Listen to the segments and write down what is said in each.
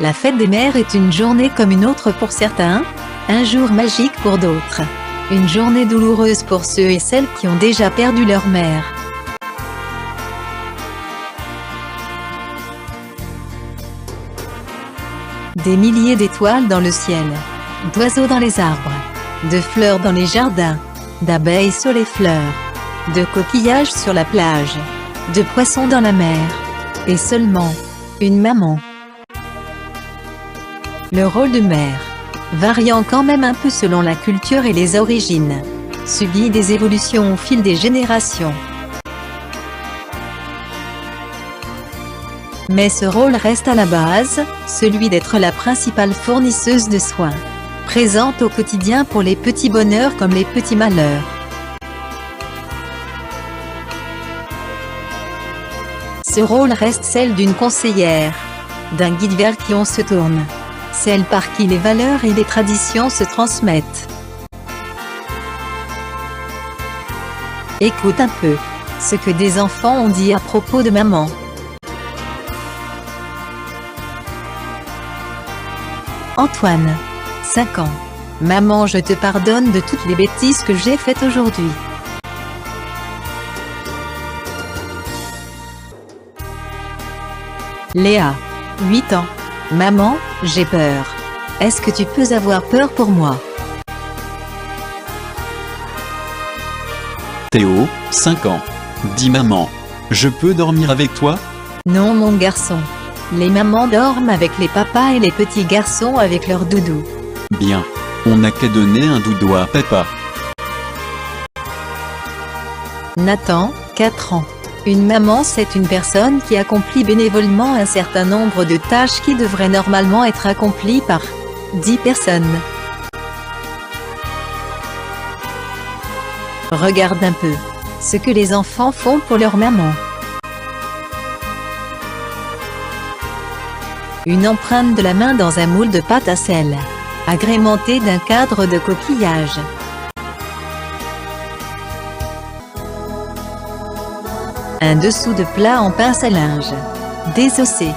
La fête des mères est une journée comme une autre pour certains, un jour magique pour d'autres. Une journée douloureuse pour ceux et celles qui ont déjà perdu leur mère. Des milliers d'étoiles dans le ciel, d'oiseaux dans les arbres, de fleurs dans les jardins, d'abeilles sur les fleurs, de coquillages sur la plage, de poissons dans la mer, et seulement une maman. Le rôle de mère, variant quand même un peu selon la culture et les origines, subit des évolutions au fil des générations. Mais ce rôle reste à la base, celui d'être la principale fournisseuse de soins, présente au quotidien pour les petits bonheurs comme les petits malheurs. Ce rôle reste celle d'une conseillère, d'un guide vers qui on se tourne, celle par qui les valeurs et les traditions se transmettent. Écoute un peu ce que des enfants ont dit à propos de maman. Antoine, 5 ans. Maman, je te pardonne de toutes les bêtises que j'ai faites aujourd'hui. Léa, 8 ans. Maman, j'ai peur. Est-ce que tu peux avoir peur pour moi? Théo, 5 ans. Dis maman, je peux dormir avec toi? Non mon garçon. Les mamans dorment avec les papas et les petits garçons avec leur doudou. Bien. On n'a qu'à donner un doudou à papa. Nathan, 4 ans. Une maman, c'est une personne qui accomplit bénévolement un certain nombre de tâches qui devraient normalement être accomplies par 10 personnes. Regarde un peu ce que les enfants font pour leur maman. Une empreinte de la main dans un moule de pâte à sel, agrémenté d'un cadre de coquillage. Un dessous de plat en pince à linge, désossé,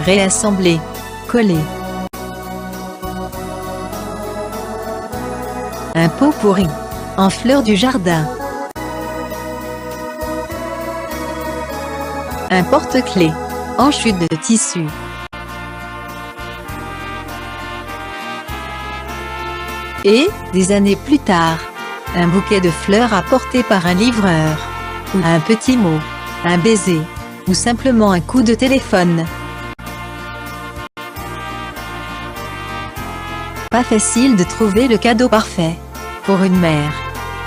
réassemblé, collé. Un pot pourri, en fleurs du jardin. Un porte-clés, en chute de tissu. Et, des années plus tard, un bouquet de fleurs apporté par un livreur, ou un petit mot, un baiser, ou simplement un coup de téléphone. Pas facile de trouver le cadeau parfait pour une mère.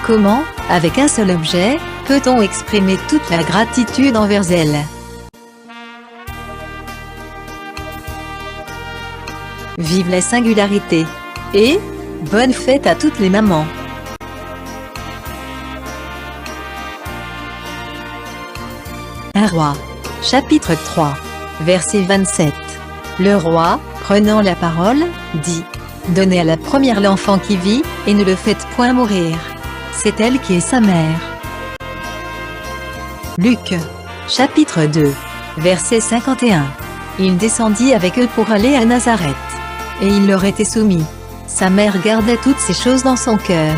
Comment, avec un seul objet, peut-on exprimer toute la gratitude envers elle? Vive la singularité! Et bonne fête à toutes les mamans. Un roi. Chapitre 3. Verset 27. Le roi, prenant la parole, dit: Donnez à la première l'enfant qui vit, et ne le faites point mourir. C'est elle qui est sa mère. Luc. Chapitre 2. Verset 51. Il descendit avec eux pour aller à Nazareth. Et il leur était soumis. Sa mère gardait toutes ces choses dans son cœur.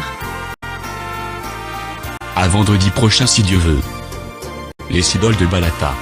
À vendredi prochain si Dieu veut. Les Sibylles de Balata.